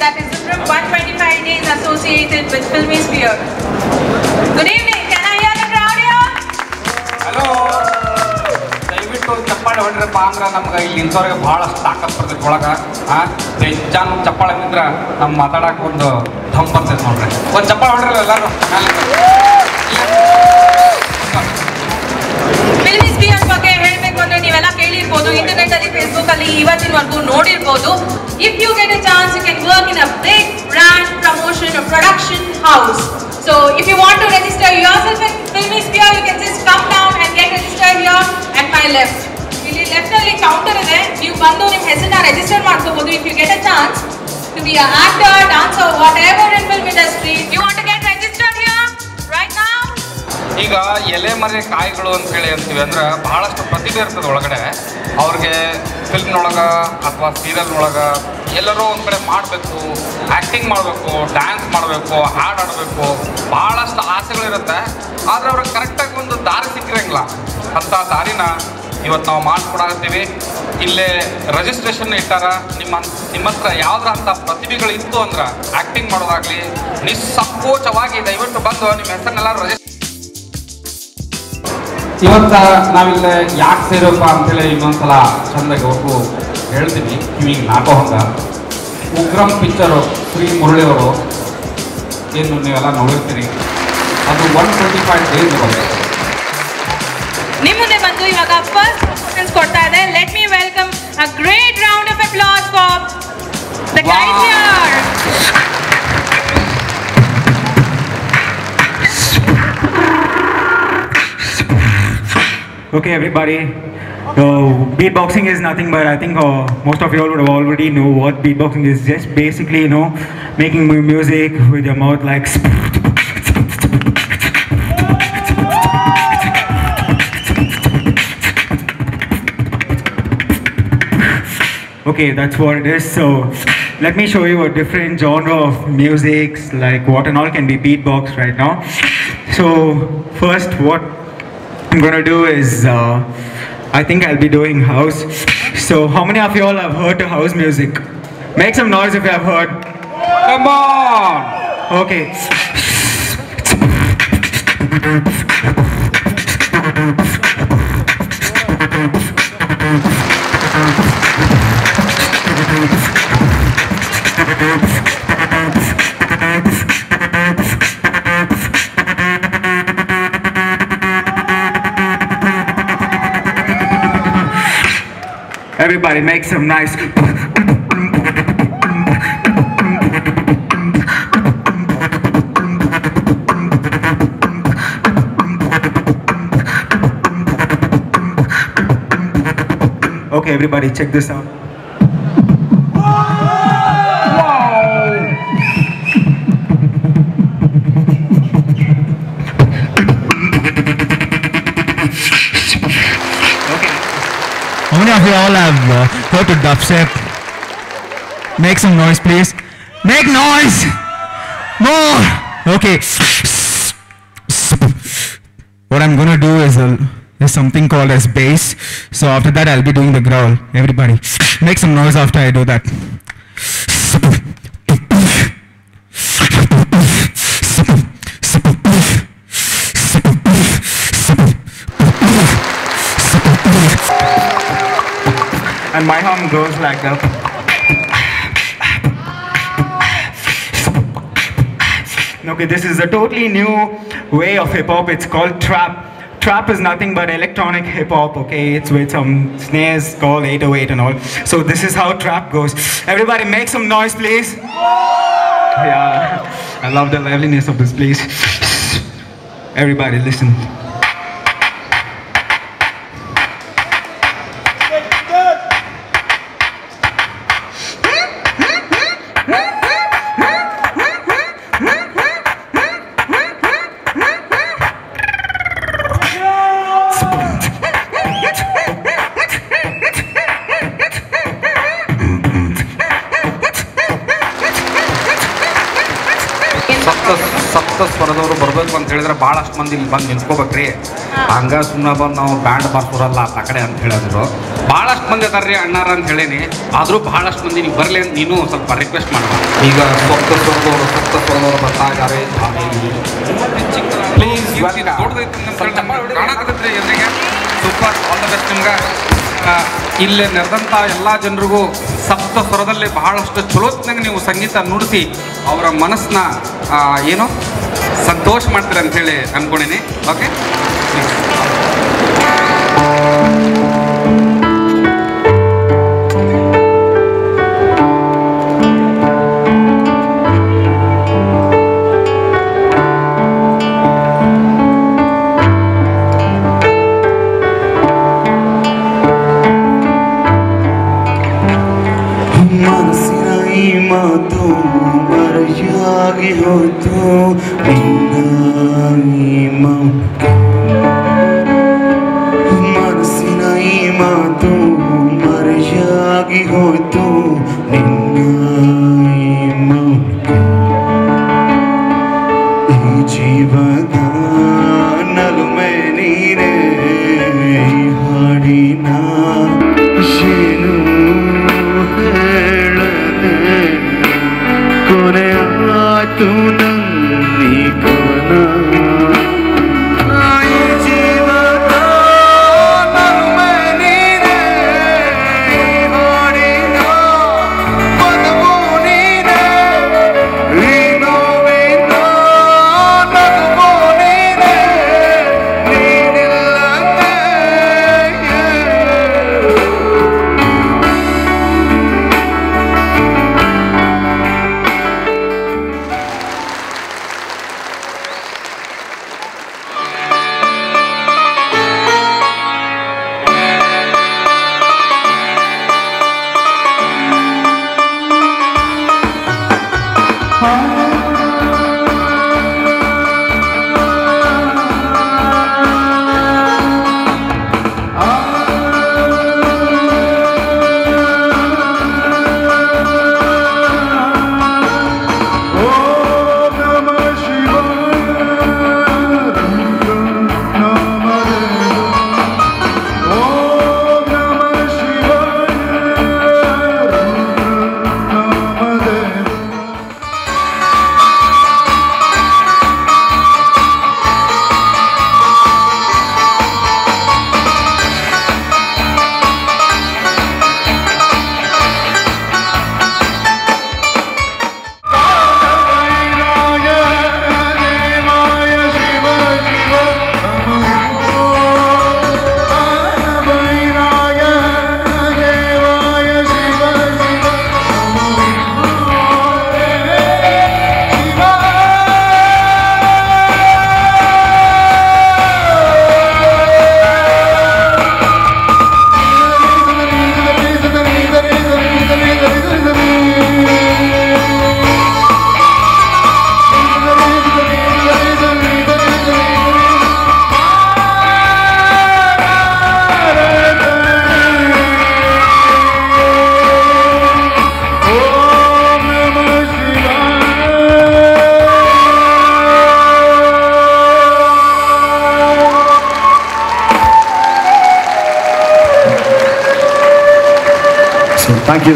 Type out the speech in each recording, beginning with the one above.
that is from 125 days associated with Filmisphere. Good evening, can I hear the crowd here? Hello. ದಯವಿಟ್ಟು ಚಪ್ಪಾಳೆ ಹೊಡ್ರಪ್ಪ ಅಂದ್ರೆ ನಮ್ಗೆ ಇಲ್ಲಿ ಇಂಥವ್ರಿಗೆ ಭಾಳಷ್ಟು ತಾಕತ್ ಬರ್ತೈತೆ ಒಳಗೆ ಹೆಚ್ಚಾನು ಚಪ್ಪಾಳೆ ಬಿದ್ರೆ ನಮ್ಮ ಮಾತಾಡಕ್ಕೆ ಒಂದು ಥಮ್ ಬರ್ತೈತೆ ನೋಡ್ರಿ ಒಂದು ಚಪ್ಪಾಳೆ ಹೊಡ್ರಲ್ಲ ಎಲ್ಲರೂ Filmisphere ಬಗ್ಗೆ ಹೇಳಬೇಕು ಅಂದ್ರೆ ನೀವೆಲ್ಲ ಕೇಳಿರ್ಬೋದು, ಇಂಟರ್ನೆಟ್ ಅಲ್ಲಿ ಫೇಸ್ಬುಕ್ ಅಲ್ಲಿ ಇವತ್ತಿನವರೆಗೂ ನೋಡಿರ್ಬೋದು. If you get a chance, you can work in a big brand promotion or production house. So if you want to register yourself in Filmisphere, you can just come down and get registered here at my left. ಇಲ್ಲಿ left ಅಲ್ಲಿ counter ಇದೆ, ನೀವು ಬಂದು ನಿಮ್ಮ ಹೆಸರನ್ನ register ಮಾಡ್ಕೋಬಹುದು. If you get a chance to be an actor, dancer, whatever in film industry, you want to get registered here right now. ಈಗ ಎಲೆ ಮರೆ ಕಾಯಿಗಳು ಅಂತೇಳಿ ಅಂತೀವಿ ಅಂದ್ರೆ ಬಹಳಷ್ಟು ಪ್ರತಿಭೆ ಇರ್ತದೆ ಒಳಗಡೆ. ಅವ್ರಿಗೆ ಫಿಲ್ಮ್ನೊಳಗೆ ಅಥವಾ ಸೀರಿಯಲ್ನೊಳಗೆ ಎಲ್ಲರೂ ಒಂದು ಕಡೆ ಮಾಡಬೇಕು, ಆ್ಯಕ್ಟಿಂಗ್ ಮಾಡಬೇಕು, ಡ್ಯಾನ್ಸ್ ಮಾಡಬೇಕು, ಹಾಡು ಆಡಬೇಕು, ಭಾಳಷ್ಟು ಆಸೆಗಳಿರುತ್ತೆ. ಆದರೆ ಅವ್ರಿಗೆ ಕರೆಕ್ಟಾಗಿ ಒಂದು ದಾರಿ ಸಿಕ್ಕಿರಂಗಿಲ್ಲ. ಅಂಥ ದಾರಿನ ಇವತ್ತು ನಾವು ಮಾಡಿಸ್ಕೊಡಾಕತ್ತೀವಿ. ಇಲ್ಲೇ ರಿಜಿಸ್ಟ್ರೇಷನ್ ಇಟ್ಟಾರ. ನಿಮ್ಮ ಹತ್ರ ಯಾವ್ದ್ರ ಅಂಥ ಪ್ರತಿಭೆಗಳು ಇತ್ತು ಅಂದ್ರೆ ಆ್ಯಕ್ಟಿಂಗ್ ಮಾಡೋದಾಗಲಿ ನಿಸ್ಸಂಕೋಚವಾಗಿ ದಯವಿಟ್ಟು ಬಂದು ನಿಮ್ಮ ಹೆಸರನ್ನೆಲ್ಲ ಇವತ್ತು ನಾವಿಲ್ಲಿ ಯಾಕೆ ಸೇರೋಪ್ಪ ಅಂತೇಳಿ ಇನ್ನೊಂದ್ಸಲ ಚಂದಾಗಿ ಅವ್ರಿಗೂ ಹೇಳ್ತೀನಿ. ಕಿವಿಗೆ ನಾಕೋ ಹಂಗ ಉಗ್ರಂ ಪಿಕ್ಚರು ಶ್ರೀ ಮುರಳಿಯವರು ಏನು ನೀವೆಲ್ಲ ನೋಡಿರ್ತೀರಿ, ಅದು 125 days ಬಂದಿದೆ. ನಿಮ್ಮ ಮುಂದೆ ಬಂದು ಇವಾಗ ಫಸ್ಟ್ ಪರ್ಫಾರ್ಮೆನ್ಸ್ ಕೊಡ್ತಾ ಇದೆ. Let me welcome a great round of applause for the guys here. Okay, everybody. Beatboxing is nothing but I think most of you all would have already know what beatboxing is. Just basically, making music with your mouth like. Okay, that's what it is. So let me show you a different genre of music, like what and all can be beatbox right now. So first, what I'm gonna do is I think I'll be doing house. So how many of you all have heard the house music? Make some noise if you have heard. Come on. Okay. Everybody make some nice. Okay, everybody check this out. How many of you all have heard of dubstep? Make some noise, please. Make noise! More! Okay. What I'm gonna do is there's something called as bass. So after that, I'll be doing the growl. Everybody, make some noise after I do that. And my hum goes like that. Okay, this is a totally new way of hip-hop. It's called trap. Trap is nothing but electronic hip-hop, okay? It's with some snares called 808 and all. So this is how trap goes. Everybody make some noise, please. Yeah, I love the liveliness of this place. Everybody listen. ಸಪ್ತ ಸ್ವರದವರು ಬರಬೇಕು ಅಂತ ಹೇಳಿದ್ರೆ ಭಾಳಷ್ಟು ಮಂದಿ ಇಲ್ಲಿ ಬಂದು ನಿಂತ್ಕೋಬೇಕ್ರಿ. ಹಂಗ ಸುಮ್ಮನೆ ಬಂದು ನಾವು ಬ್ಯಾಂಡ್ ಬಾರ್ಸೋರಲ್ಲ ಆ ಕಡೆ ಅಂತ ಹೇಳಿದ್ರು. ಭಾಳಷ್ಟು ಮಂದಿ ಅದಾರ್ರಿ ಅಣ್ಣಾರ ಅಂತ ಹೇಳೀನಿ, ಆದರೂ ಭಾಳಷ್ಟು ಮಂದಿ ನೀವು ಬರಲಿ ಅಂತ ನೀನು ಸ್ವಲ್ಪ ರಿಕ್ವೆಸ್ಟ್ ಮಾಡ. ಈಗ ಸೊಪ್ಪ ಸ್ವರದವರು ಬರ್ತಾ ಇದ್ದಾರೆ. ಪ್ಲೀಸ್ ಕಾಣಕತ್ತೈತ್ರಿ ಎದುರಿಗೆ. ಸೂಪರ್, ಆಲ್ ದ ಬೆಸ್ಟ್ ನಿಮ್ಗೆ. ಇಲ್ಲಿ ನೆರೆದಂಥ ಎಲ್ಲ ಜನರಿಗೂ ಸಪ್ತ ಸ್ವರದಲ್ಲಿ ಬಹಳಷ್ಟು ಚಲೋತ್ನಾಗ ನೀವು ಸಂಗೀತ ನುಡಿಸಿ ಅವರ ಮನಸ್ಸನ್ನ ಏನು ಸಂತೋಷ ಮಾಡ್ತೀರ ಅಂಥೇಳಿ ಅಂದ್ಕೊಂಡೀನಿ. ಓಕೆ, ಮಾತು ಮರೆಯಾಗಿ ಹೋಯ್ತು ಮನಸ್ಸಿನ ಈ ಮಾತು ಮರೆಯಾಗಿ ಹೋಯ್ತು ನಿನ್ನ ಈ ಜೀವದ ನಲುಮೆ ನೀರೇ ಹಾಡಿನ ಏನು ಕೊನೆಯಾತು ನನ್ನಿ ಕವನ ಜೀವನ ನಲುಮೆ ನೀರೇ ಹಾಡಿನ ಬದುಕು ನೀರೇ ಈ ನೋವಿನ ನಗುವು ನೀರೇ ನೀನಿಲ್ಲದೆ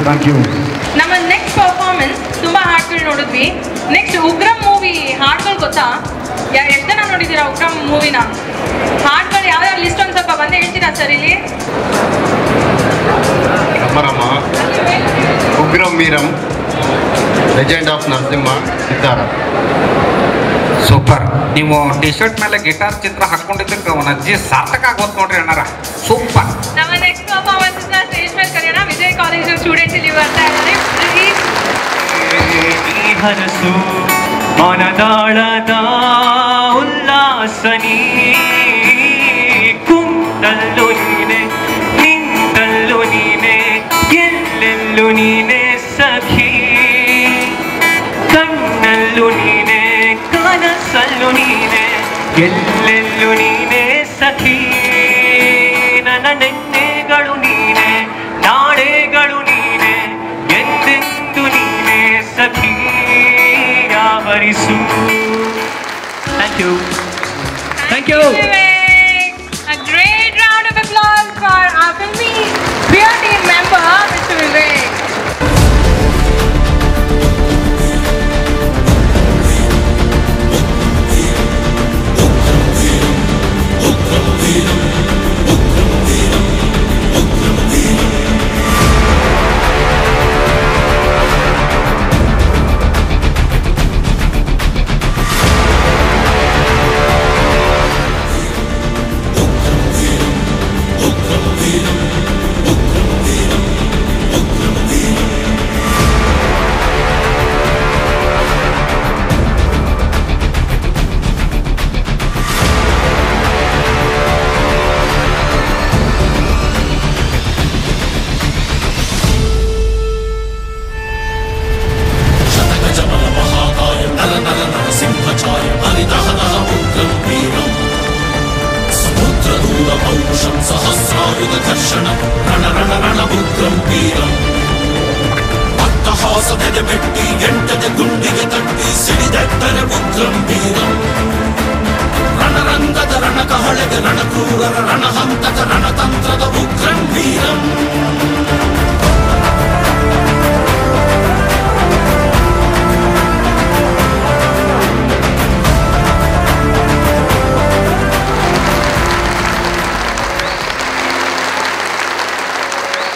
ಥ್ಯಾಂಕ್ ಯು. ನಮ್ಮ ನೆಕ್ಸ್ಟ್ ಪರ್ಫಾರ್ಮೆನ್ಸ್ ತುಂಬಾ ಹಾಡುಗಳು ನೋಡಿದ್ವಿ. ನೆಕ್ಸ್ಟ್ ಉಗ್ರಂ ಮೂವಿ ಹಾಡುಗಳು ಗೊತ್ತಾ? ಎಷ್ಟು ಜನ ನೋಡಿದ್ದೀರಾ ಉಗ್ರಂ ಮೂವಿನ? ಹಾಡುಗಳು ಯಾವ್ಯಾವ ಲಿಸ್ಟ್ ಒಂದು ಸ್ವಲ್ಪ ಬಂದೇ ಹೇಳ್ತೀರಾ ಸರ್ ಇಲ್ಲಿ? ಸಮರಮ, ಉಗ್ರಂ ವೀರಂ, ಲೆಜೆಂಡ್ ಆಫ್ ನರಸಿಂಹ, ಸಿದ್ಧಾರ. ಸೂಪರ್. ನೀವು ಟಿ ಶರ್ಟ್ ಮೇಲೆ ಗಿಟಾರ್ ಚಿತ್ರ ಹಾಕೊಂಡಿದ್ದಕ್ಕೆ ಅವನ ಅಜ್ಜಿ ಸಾರ್ಥಕ ಆಗೋದು ನೋಡ್ರಿ ಅಣ್ಣಾರ. ಸೂಪರ್. ನಮ್ಮ ನೆಕ್ಸ್ಟ್ ಪರ್ಫಾರ್ಮೆನ್ಸ್ ಸ್ಟೇಜ್ ಮೇಲೆ ಕರೆಯೋಣ. ವಿಜಯ್ ಕಾಲೇಜ್ ಸ್ಟೂಡೆಂಟ್ಸ್ ಇಲ್ಲಿ ಬರ್ತಾ ಇದ್ದಾರೆ. ಈ ಹನಸು ಮನದಾಳದ ಉಲ್ಲಾಸನಿ ಕುಂತಲ್ಲು ನೀನೆ ನಿಂತಲ್ಲು ನೀನೆ ಎಲ್ಲೆಲ್ಲು ನೀನೆ ಸಖಿ ಕಣ್ಣಲ್ಲು ನೀನೆ ಕನಸಲ್ಲು ನೀನೆ ಎಲ್ಲೆಲ್ಲು ನೀನೆ ಸಖಿ ನನ್ನ ನೆನ್ನೆಗಳು ನೀನೆ ನಾಳೆಗಳು ನೀನೆ ಎಂದೆಂದು ನೀನೆ ಸಖಿ ಆವರಿಸು. Thank you. ಉಗ್ರಂ ವೀರಂ ಅಟ್ಟಹಾಸದ ಮೆಟ್ಟಿ ಎಂಟದ ಗುಂಡಿಗೆ ತಟ್ಟಿ ಸಿಡಿದೆಟ್ಟರೆ ಉಗ್ರಂ ವೀರಂ ರಣರಂಗದ ರಣಕಹಳೆಗೆ ರಣಕ್ರೂರರ ರಣಹಂತಕ ರಣತಂತ್ರದ ಉಗ್ರಂ ವೀರಂ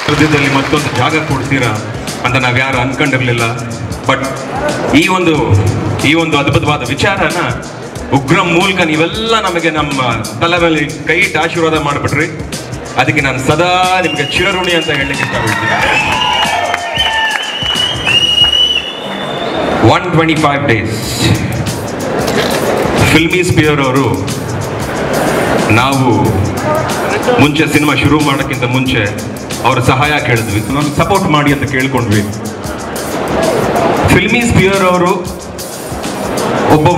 ಹೃದಯದಲ್ಲಿ ಮತ್ತೊಂದು ಜಾಗ ಕೊಡ್ತೀರಾ ಅಂತ ನಾವ್ಯಾರು ಅನ್ಕೊಂಡಿರ್ಲಿಲ್ಲ. ಬಟ್ ಈ ಒಂದು ಅದ್ಭುತವಾದ ವಿಚಾರನ ಉಗ್ರಂ ಮೂಲಕ ನೀವೆಲ್ಲ ನಮಗೆ ನಮ್ಮ ತಲೆ ಮೇಲೆ ಕೈ ಇಟ್ಟು ಆಶೀರ್ವಾದ ಮಾಡಿಬಿಟ್ರಿ. ಅದಕ್ಕೆ ನಾನು ಸದಾ ನಿಮಗೆ ಚಿರಋಣಿ ಅಂತ ಹೇಳಲಿಕ್ಕೆ ಇಷ್ಟಪಡ್ತೀನಿ. 125 ಡೇಸ್ ಫಿಲ್ಮಿ ಸ್ಪಿಯರ್ ಅವರು ನಾವು ಮುಂಚೆ ಸಿನಿಮಾ ಶುರು ಮಾಡೋಕ್ಕಿಂತ ಮುಂಚೆ ಅವರ ಸಹಾಯ ಕೇಳಿದ್ವಿ, ನಮ್ಗೆ ಸಪೋರ್ಟ್ ಮಾಡಿ ಅಂತ ಕೇಳ್ಕೊಂಡ್ವಿ. ಫಿಲ್ಮಿ ಸ್ಪಿಯರ್ ಅವರು ಒಬ್ಬ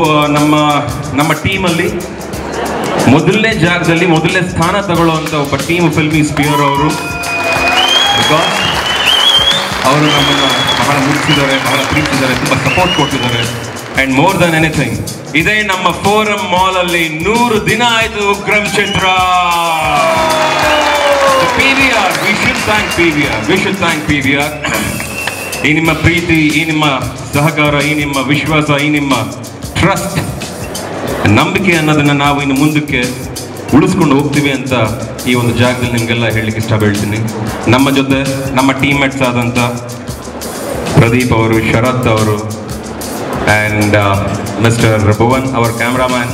ನಮ್ಮ ಟೀಮಲ್ಲಿ ಮೊದಲನೇ ಜಾಗದಲ್ಲಿ ಮೊದಲನೇ ಸ್ಥಾನ ತಗೊಳ್ಳುವಂಥ ಒಬ್ಬ ಟೀಮ್ ಫಿಲ್ಮಿ ಸ್ಪಿಯರ್ ಅವರು. ಬಿಕಾಸ್ ಅವರು ನಮ್ಮನ್ನು ಬಹಳ ಮುಗಿಸಿದ್ದಾರೆ, ಬಹಳ ಪ್ರೀತಿಸಿದ್ದಾರೆ, ತುಂಬ ಸಪೋರ್ಟ್ ಕೊಟ್ಟಿದ್ದಾರೆ. ಆ್ಯಂಡ್ ಮೋರ್ ದನ್ ಎನಿಥಿಂಗ್ ಇದೇ ನಮ್ಮ ಫೋರಂ ಮಾಲ್ ಅಲ್ಲಿ 100 ದಿನ ಆಯಿತು ಉಗ್ರಂ ಚಿತ್ರ. PVR, we should thank PVR. We should thank PVR. ಈ ನಿಮ್ಮ ಪ್ರೀತಿ, ಈ ನಿಮ್ಮ ಸಹಕಾರ, ಈ ನಿಮ್ಮ ವಿಶ್ವಾಸ, ಈ ನಿಮ್ಮ ಟ್ರಸ್ಟ್, ನಂಬಿಕೆ ಅನ್ನೋದನ್ನ ನಾವು ಇನ್ನು ಮುಂದಕ್ಕೆ ಉಳಿಸ್ಕೊಂಡು ಹೋಗ್ತೀವಿ ಅಂತ ಈ ಒಂದು ಜಾಗದಲ್ಲಿ ನಿಮಗೆಲ್ಲ ಹೇಳಲಿಕ್ಕೆ ಇಷ್ಟಪಡ್ತೀನಿ. ನಮ್ಮ ಜೊತೆ ನಮ್ಮ ಟೀಮ್ಮೇಟ್ಸ್ ಆದಂಥ ಪ್ರದೀಪ್ ಅವರು, ಶರತ್ ಅವರು, ಆ್ಯಂಡ್ ಮಿಸ್ಟರ್ ಭುವನ್ ಅವರ್ cameraman,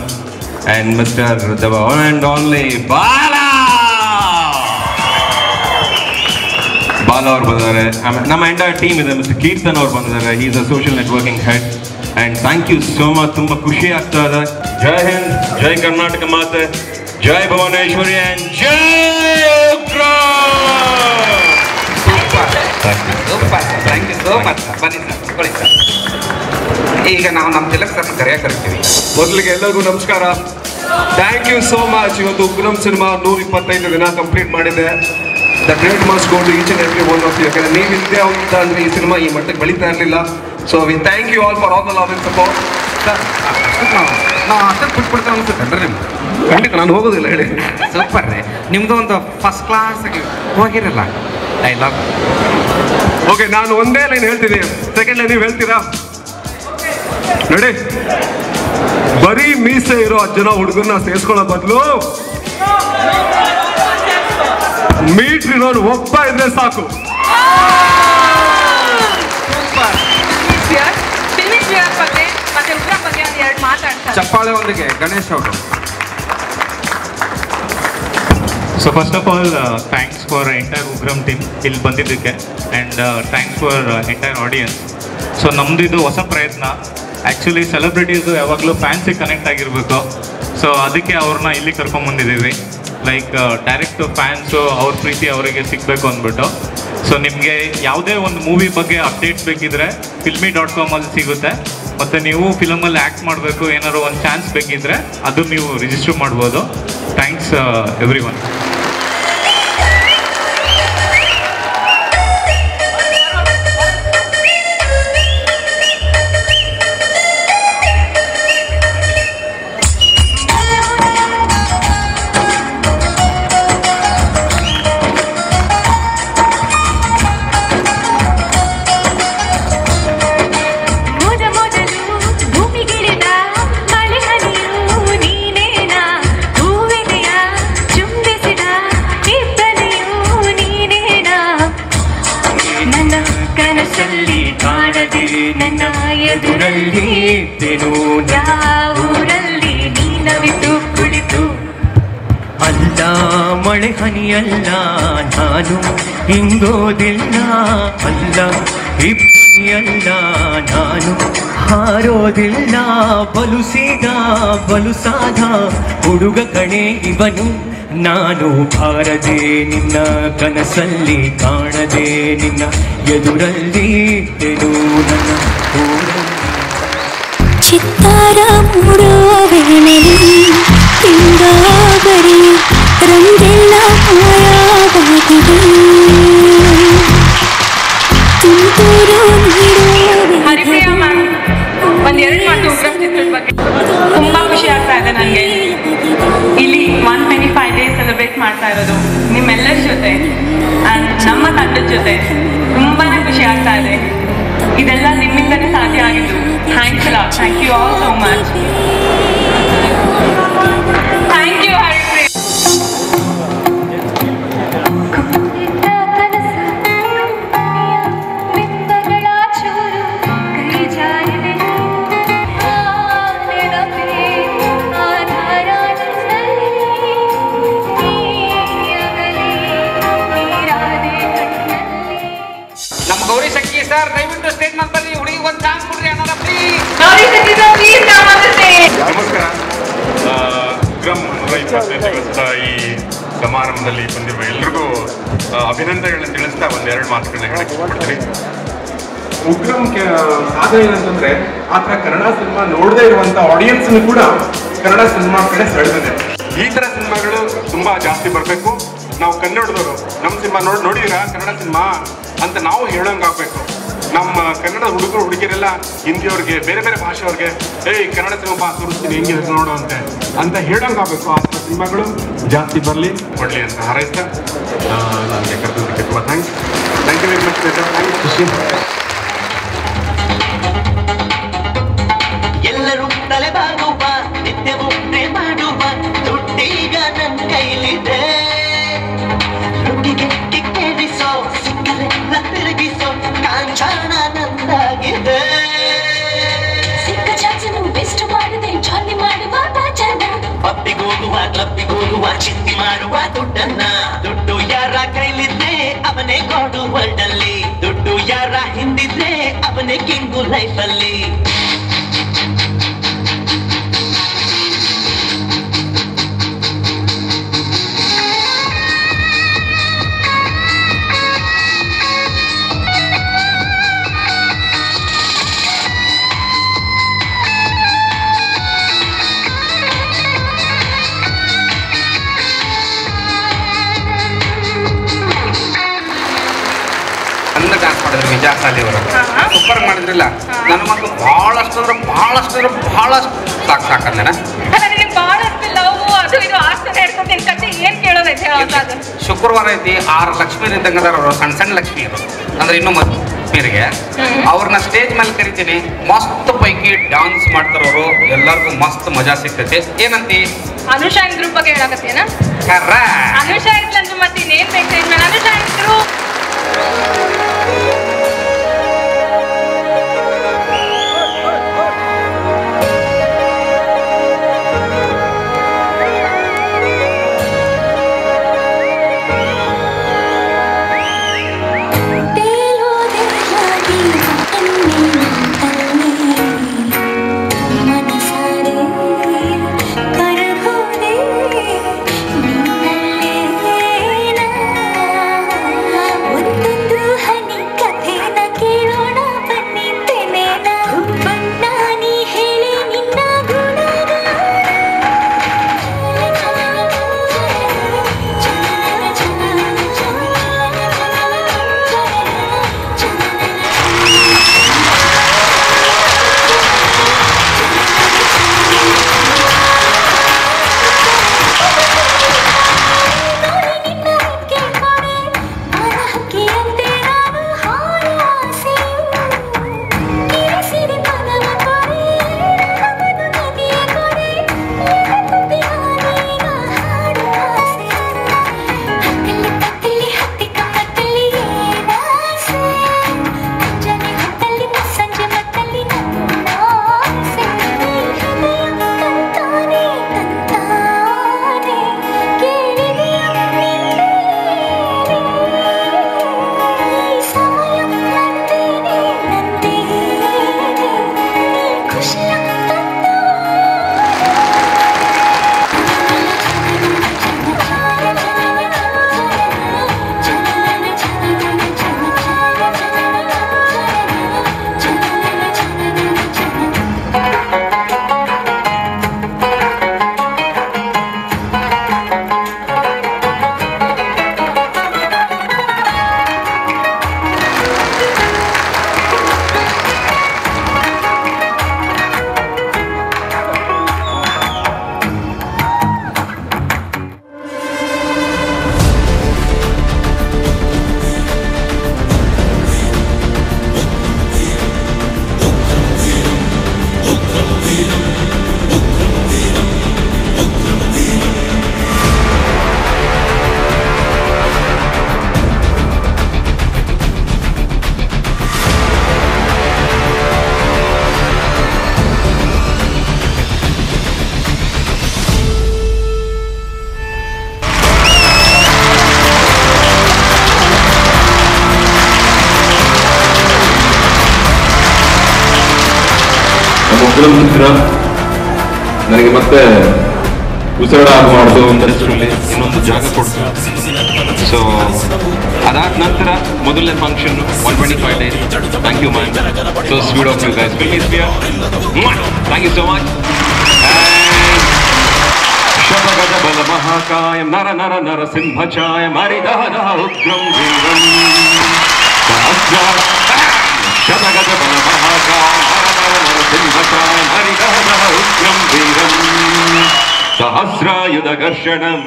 and mister the one and only Bala ಅವ್ರು ಬಂದಿದ್ದಾರೆ. ನಮ್ಮ ಎಂಟೈರ್ ಟೀಮ್ ಇದೆ. ಮಿಸ್ಟರ್ ಕೀರ್ತನ್ ಅವ್ರು ಬಂದಿದ್ದಾರೆ. He is a social networking head. And thank you so much. ತುಂಬ ಖುಷಿ ಆಗ್ತಾ ಇದೆ. ಜೈ ಹಿಂದ್, ಜೈ ಕರ್ನಾಟಕ ಮಾತೆ, ಜೈ ಭುವನೇಶ್ವರಿ ಆ್ಯಂಡ್ ಜೈ ಥ್ಯಾಂಕ್ ಯು ಸೋ ಮಚ್. ಬನ್ನಿ ಸರ್, ಕೊಡಿ ಸರ್. ಈಗ ನಾವು ನಮ್ಮ ತಿಲಕ್ ಸರ್ನ ಕರೆಯಕ್ಕೆ ಕರಿತೀವಿ. ಮೊದಲಿಗೆ ಎಲ್ಲರಿಗೂ ನಮಸ್ಕಾರ. Thank you so much. ಇವತ್ತು ಉಗ್ರಂ ಸಿನಿಮಾ 125 ದಿನ ಕಂಪ್ಲೀಟ್ ಮಾಡಿದೆ. The great must go to each and every one of you. ಯಾಕಂದ್ರೆ ನೀವು ಇಲ್ಲದೆ ಅಂತ ಅಂದರೆ ಈ ಸಿನಿಮಾ ಈ ಮಟ್ಟಕ್ಕೆ ಬೆಳೀತಾ ಇರಲಿಲ್ಲ. So we thank you all for all the love and support. ನಾವು ಅಷ್ಟಕ್ಕೆ ಬಿಟ್ಬಿಡ್ತಾ ಅನ್ಸುತ್ತೇನ್ರಿ ನಿಮ್ಗೆ? ಖಂಡಿತ ನಾನು ಹೋಗೋದಿಲ್ಲ, ಹೇಳಿ. ಸೂಪರ್ ರೀ. ನಿಮ್ಮದು ಒಂದು ಫಸ್ಟ್ ಕ್ಲಾಸ್ ಹೋಗಿರಲ್ಲ ಡೈಲಾಗ್. ಓಕೆ, ನಾನು ಒಂದೇ ಲೈನ್ ಹೇಳ್ತೀನಿ, ಸೆಕೆಂಡ್ ಲೈನ್ ನೀವು ಹೇಳ್ತೀರಾ? ನೋಡಿ, ಬರೀ ಮೀಸೆ ಇರೋ 10 ಜನ ಹುಡುಗರನ್ನ ಸೇರಿಸ್ಕೊಳ್ಳೋ ಬದಲು ಮೀಟ್ರ್ ಇರೋರು ಒಬ್ಬ ಇದ್ರೆ ಸಾಕು. ಚಪ್ಪಾಳೆ ಗಣೇಶ್ ಅವರು. So first of all thanks for entire Ugramm team ಇಲ್ಲಿ ಬಂದಿದ್ದಕ್ಕೆ, and thanks for entire audience. So ನಮ್ಮದು ಇದು ಹೊಸ ಪ್ರಯತ್ನ. ಆ್ಯಕ್ಚುಲಿ ಸೆಲೆಬ್ರಿಟೀಸು ಯಾವಾಗಲೂ ಫ್ಯಾನ್ಸಿಗೆ ಕನೆಕ್ಟ್ ಆಗಿರಬೇಕು. ಸೊ ಅದಕ್ಕೆ ಅವ್ರನ್ನ ಇಲ್ಲಿ ಕರ್ಕೊಂಬಂದಿದ್ದೀವಿ. ಲೈಕ್ ಡೈರೆಕ್ಟ್ ಫ್ಯಾನ್ಸು ಅವ್ರ ಪ್ರೀತಿ ಅವರಿಗೆ ಸಿಗಬೇಕು ಅಂದ್ಬಿಟ್ಟು. ಸೊ ನಿಮಗೆ ಯಾವುದೇ ಒಂದು ಮೂವಿ ಬಗ್ಗೆ ಅಪ್ಡೇಟ್ಸ್ ಬೇಕಿದ್ರೆ filmy.com ಅಲ್ಲಿ ಸಿಗುತ್ತೆ. ಮತ್ತು ನೀವು ಫಿಲಮಲ್ಲಿ ಆ್ಯಕ್ಟ್ ಮಾಡಬೇಕು, ಏನಾದ್ರು ಒಂದು ಚಾನ್ಸ್ ಬೇಕಿದ್ರೆ ಅದು ನೀವು ರಿಜಿಸ್ಟರ್ ಮಾಡ್ಬೋದು. Thanks every one. ಅಲ್ಲ ಮಳೆ ಹನಿಯಲ್ಲ ನಾನು ಹಿಂಗೋದಿಲ್ಲ, ಅಲ್ಲ ಇಬ್ಬನಿಯಲ್ಲ ನಾನು ಹಾರೋದಿಲ್ಲ. ಬಲು ಸೀದ ಬಲು ಸಾಧ ಹುಡುಗ ಕಣೆ ಇವನು ನಾನು. ಬಾರದೆ ನಿನ್ನ ಕನಸಲ್ಲಿ ಕಾಣದೆ ನಿನ್ನ ಎದುರಲ್ಲಿ ತೆರು ನನ್ನ ಚಿತ್ತಾರ ಮೂಡೋ ವೇಳೆಯಲ್ಲಿ ತಿಂಗಾಗರಿ ರಂಗೆಲ್ಲ ಮಾಯಾವಾಗಿದೆ. ತಂಡದ ಜೊತೆ ತುಂಬಾನೇ ಖುಷಿ ಆಗ್ತಾ ಇದೆ. ಇದೆಲ್ಲ ನಿಮ್ಮಿಂದನೇ ಸಾಧ್ಯ ಆಗಿದ್ದು. ಥ್ಯಾಂಕ್ಸ್ ಅಲ್ಲ. Thank you all so much. Thank you Haripreeth. Gauri Shakki sir ದಯವಿಟ್ಟು ಸ್ಟೇಜ್ ಮೇಲೆ ಬನ್ನಿ. ಹುಡುಗಿ ಒಂದು ಚಾನ್ಸ್ ಕೊಡ್ರಿ ಅಣ್ಣ please. Gauri Shakki sir please come on the stage. ನಮಸ್ಕಾರ. ಉಗ್ರಂ 125 ದಿವಸದ ಈ ಸಮಾರಂಭದಲ್ಲಿ ಬಂದಿರುವ ಎಲ್ರಿಗೂ ಅಭಿನಂದನೆಗಳನ್ನ ತಿಳಿಸ್ತಾ ಒಂದೆರಡು ಮಾತುಗಳನ್ನ ಹೇಳಕ್ಕೆ ಇಷ್ಟಪಡ್ತೀನಿ. ಉಗ್ರಂ ಸಾಧನೆ ಏನಂತಂದ್ರೆ ಆ ಥರ ಕನ್ನಡ ಸಿನಿಮಾ ನೋಡದೇ ಇರುವಂತ ಆಡಿಯನ್ಸ್ ಕೂಡ ಕನ್ನಡ ಸಿನಿಮಾ ಕಡೆ ಸೆಳೆದಿದೆ. ಈ ಥರ ಸಿನಿಮಾಗಳು ತುಂಬಾ ಜಾಸ್ತಿ ಬರಬೇಕು. ನಾವು ಕನ್ನಡದವರು ನಮ್ಮ ಸಿನಿಮಾ ನೋಡಿದಿರಾ ಕನ್ನಡ ಸಿನಿಮಾ ಅಂತ ನಾವು ಹೇಳೋಂಗಾಗಬೇಕು. ನಮ್ಮ ಕನ್ನಡ ಹುಡುಗರು ಹುಡುಗಿಯರೆಲ್ಲ ಹಿಂದಿಯವ್ರಿಗೆ ಬೇರೆ ಬೇರೆ ಭಾಷೆಯವ್ರಿಗೆ ಕನ್ನಡ ಸಿನಿಮಾ ತೋರಿಸ್ತೀನಿ ಹೆಂಗೆ ನೋಡು ಅಂತ ಹೇಳೋಂಗಾಗಬೇಕು. ಆ ಥರ ಸಿನಿಮಾಗಳು ಜಾಸ್ತಿ ಬರಲಿ ಕೊಡಲಿ ಅಂತ ಹಾರೈಸ್ತಾ ನನಗೆ ಕರೆದೋದಕ್ಕೆ ತುಂಬ ಥ್ಯಾಂಕ್ ಯು ವೆರಿ ಮಚ್. ಖುಷಿ. ಎಲ್ಲರೂ ತಲೆಬಾಗುವ ನಿತ್ಯವೂ ಮಾಡುವ ದುಡ್ಡೀಗ ನನ್ನ ಕೈಲಿದೆ. ದುಡ್ಡಿಗೆ ಕಿಕ್ಕೇರಿಸೋ ಸಿಕ್ಕರೆಲ್ಲ ತಿರುಗಿಸೋ ಕಾಂಚಾಣ ನಂದಾಗಿದೆ. ಸಿಕ್ಕ ಚಾಚನು ಬೆಸ್ಟ್ ಮಾಡದೆ ಜಾಲಿ ಮಾಡುವ ಜನ ಪಬ್ಬಿಗೋಗುವ ಕ್ಲಬ್ಬಿಗೋಗುವ ಚಿಂತೆ ಮಾಡುವ ದುಡ್ಡು ಯಾರ ಕೈಲಿದ್ರೆ ಅವನೇ ಗೋಡು ವರ್ಲ್ಡ್ ಅಲ್ಲಿ. ದುಡ್ಡು ಯಾರ ಹಿಂದಿದ್ರೆ ಅವನೇ ಕಿಂಗು ಲೈಫ್ ಅಲ್ಲಿ. ಡ್ಯಾನ್ಸ್ ಮಾಡಿದ್ರು ವಿಜಯಶಾಲಿ ಅವರು ಸೂಪರ್ ಮಾಡಿದ್ರಲ್ಲ. ನನಗಂತೂ ಬಹಳಷ್ಟು ಅಂದ್ರೆ ಬಹಳಷ್ಟು ಸಾಕಂದೇನ. ಬಹಳಷ್ಟು ಲವ್ ಅದು ಇದು ಆಗ್ತಾನೆ ಇರ್ತದೆ. ಕತೆ ಏನ್ ಕೇಳೋದೈತೆ ಹೇಳೋದು. ಶುಕ್ರವಾರ ಐತಿ 6 ಲಕ್ಷ್ಮೀ ಇದ್ದಂಗದಾರ ಅವರು. ಸಣ್ಣ ಲಕ್ಷ್ಮಿ ಅವರು ಅಂದ್ರೆ ಇನ್ನೂ ಮೀರಿಗೆ ಅವ್ರನ್ನ ಸ್ಟೇಜ್ ಮೇಲೆ ಕರಿತೀನಿ. ಮಸ್ತ್ ಪೈಕಿ ಡ್ಯಾನ್ಸ್ ಮಾಡ್ತಾರವರು. ಎಲ್ಲರಿಗೂ ಮಸ್ತ್ ಮಜಾ ಸಿಗ್ತೈತಿ. ಏನಂತಿ ಅನುಷಾ ಗ್ರೂಪ್ ಬಗ್ಗೆ ಹೇಳಕತ್ತೇನ? ಅನುಷಾ ಇರ್ಲಂದ್ರೆ ಮತ್ತೆ ಇನ್ನೇನ್ ಬೇಕು? ಅನುಷಾ ಗ್ರೂಪ್ ಉಗ್ರಂ ಚಿತ್ರ ನನಗೆ ಮತ್ತೆ ಉಸಿರಾಡ ಮಾಡಬಹುದು ಇಂಡಸ್ಟ್ರಿಯಲ್ಲಿ ಇನ್ನೊಂದು ಜಾಗ ಕೊಡ್ತು. ಸೊ ಅದಾದ ನಂತರ ಮೊದಲನೇ function 125 days. Thank you man, so sweet of you guys. Thank you so much. ಶತಗಜ ಬಲ ಮಹಾಕಾಯಂ ನರ ನರ ನರಸಿಂಹಚಾಯ ಮರಿದಹ ಉಗ್ರಂ ವೀರಂ ಶತಗಜ ಬಲ ಮಹಾಕಾಯ ನರ ನರ ನರಸಿಂಹಚಾಯ ಮರಿದಹ ಉಗ್ರಂ ವೀರಂ ಸಹಸ್ರಾಯುಧ ಘರ್ಷಣಂ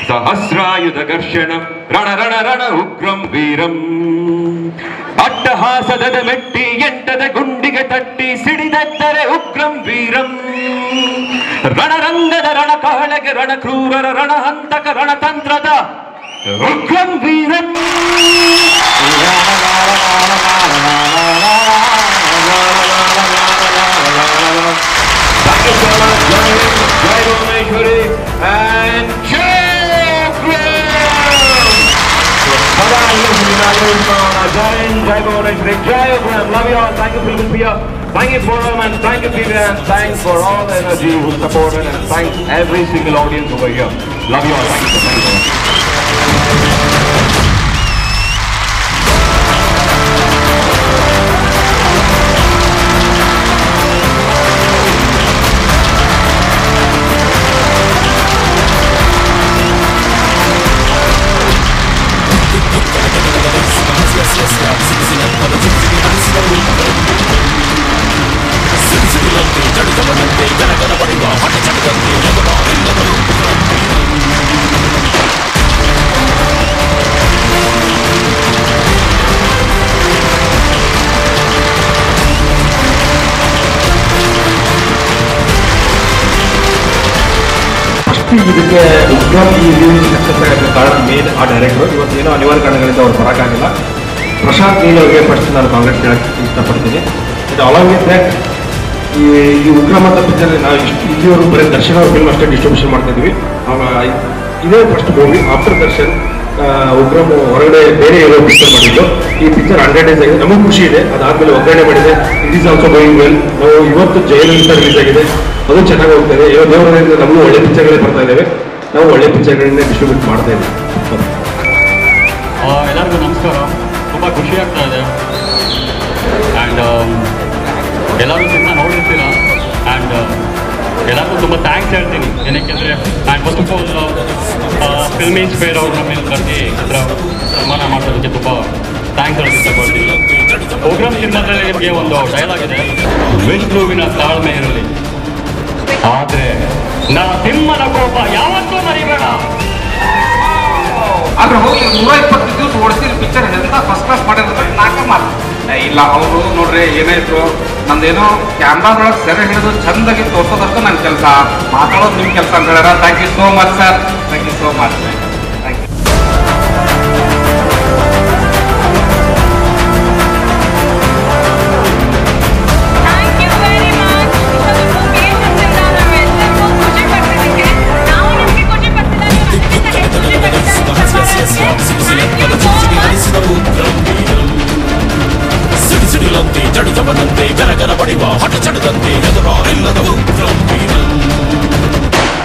ಸಹಸ್ರಾಯುಧ ಘರ್ಷಣಂ ರಣ ರಣ ರಣ ಉಗ್ರಂ ವೀರಂ ಅಟ್ಟಹಾಸದ ಮೆಟ್ಟಿ ಎಂಟದ ಗುಂಡಿಗೆ ತಟ್ಟಿ ಸಿಡಿದೆತ್ತರೆ ಉಗ್ರಂ ವೀರಂ ರಣರಂಗದ ರಣ ಕಹಳೆಗೆ ರಣ ಕ್ರೂರರ ರಣ ಹಂತಕ ರಣತಂತ್ರದ ಉಗ್ರಂ ವೀರಂ ಜೈ Bhuvaneshwari and Jai Bhuvaneshwari, Jai Ugram. Love you all. Thank you, Philadelphia. Thank you, Forum, and thank you, Vivian, and thanks for all the energy who supported, and thanks every single audience over here. Love you all. Thank you so much. ಇದಕ್ಕೆ ಉಗ್ರಂ ಈ success ಆಗೋಕ್ಕೆ ಕಾರಣ main ಆ director. ಇವತ್ತೇನೋ ಅನಿವಾರ್ಯ ಕಾರಣಗಳಿಂದ ಅವ್ರು ಬರೋಕ್ಕಾಗಿಲ್ಲ. ಪ್ರಶಾಂತ್ ನೀಲ್ ಅವ್ರಿಗೆ ಫಸ್ಟ್ ನಾನು ಕಾಂಗ್ರೆಸ್ ಹೇಳಕ್ಕೆ ಇಷ್ಟಪಡ್ತೀನಿ. ಇದು ಅಲಾಂಗ್ ವಿತ್ ದಟ್ ಈ ಉಗ್ರಂ ಅಂತ ಪಿಕ್ಚರ್ ನಾವು ಇಲ್ಲಿವರೆಗೂ ಬರೀ ದರ್ಶನ್ ಅವ್ರ ಫಿಲ್ಮ್ ಅಷ್ಟೇ ಡಿಸ್ಟ್ರಿಬ್ಯೂಷನ್ ಮಾಡ್ತಿದ್ವಿ. ಇದೇ first movie. After Darshan Ugramm ಹೊರಗಡೆ ಬೇರೆ ಏನೋ ಪಿಕ್ಚರ್ ಮಾಡಿದ್ದು. ಈ ಪಿಕ್ಚರ್ 100 days ಆಗಿದೆ. ನಮಗೂ ಖುಷಿ ಇದೆ. ಅದಾದಮೇಲೆ ಒಗ್ಗರಣೆ ಮಾಡಿದೆ. It is also going well. ನಾವು ಇವತ್ತು ಜೈಲು ಅಂತ ರಿಲೀಸ್ ಆಗಿದೆ. ಅದು ಚೆನ್ನಾಗಿ ಹೋಗ್ತಾ ಇದೆ. ಇವತ್ತು ದೇವರಿಂದ ನಮಗೂ ಒಳ್ಳೆ ಪಿಕ್ಚರ್ಗಳೇ ಬರ್ತಾ ಇದ್ದೇವೆ. ನಾವು ಒಳ್ಳೆ ಪಿಕ್ಚರ್ಗಳನ್ನೇ ಡಿಸ್ಟ್ರಿಬ್ಯೂಟ್ ಮಾಡ್ತಾ ಇದ್ದೀವಿ. ಎಲ್ಲರಿಗೂ ನಮಸ್ಕಾರ. ತುಂಬ ಖುಷಿ ಆಗ್ತಾ ಇದೆ. ಆ್ಯಂಡ್ ಎಲ್ಲರೂ ಸಿನಿಮಾ ನೋಡಿರ್ತೀರ. ಆ್ಯಂಡ್ ಎಲ್ಲರಿಗೂ ತುಂಬ ಥ್ಯಾಂಕ್ಸ್ ಹೇಳ್ತೀನಿ. ಏನಕ್ಕೆಂದರೆ and first of all film inspire ಅವ್ರು ನಮ್ಮ ಮೇಲೆ ಕರೆದಿ ಹತ್ರ ಸನ್ಮಾನ ಮಾಡೋದಕ್ಕೆ ತುಂಬ ಥ್ಯಾಂಕ್ಸ್ ಹೇಳೋಕ್ಕೆ ಇಷ್ಟಪಡ್ತೀನಿ. ಪ್ರೋಗ್ರಾಮ್ ಸಿನಿಮಾದಲ್ಲಿ ನಿಮಗೆ ಒಂದು ಡೈಲಾಗ್ ಇದೆ, ವಿಷ್ಣುವಿನ ತಾಳ್ಮೆ ಇರಲಿ, ಆದರೆ ನರಸಿಂಹನ ಕೋಪ ಯಾವತ್ತೂ ಮರಿಬೇಡ. ಆದ್ರೆ ಹೋಗಿ 120 ದಿವಸ ಓಡಿಸಿದ ಪಿಕ್ಚರ್ ಎಂತ ಫಸ್ಟ್ ಕ್ಲಾಸ್ ಮಾಡಿರ್ತಾರೆ. ನಾಲ್ಕು ಮಾತು ಇಲ್ಲ ಅವರು ನೋಡ್ರಿ ಏನಾಯ್ತು, ನಂದೇನೋ ಕ್ಯಾಮ್ರಾದೊಳಗೆ ಸೆರೆ ಹಿಡಿದು ಚಂದಾಗಿ ತೋರ್ಸೋದಷ್ಟು ನನ್ನ ಕೆಲಸ, ಮಾತಾಡೋದು ನಿಮ್ಮ ಕೆಲಸ ಅಂತ ಹೇಳ್ಯಾರ. Thank you so much sir. Thank you so much. Thank you. ಸಿಡಿಸಿಡಿಲಂತೆ ಜಡಿದವನಂತೆ ಗರಗರ ಬಡಿವ ಹಠ ಚಡದಂತೆ ಎದುರಾರಿಲ್ಲದ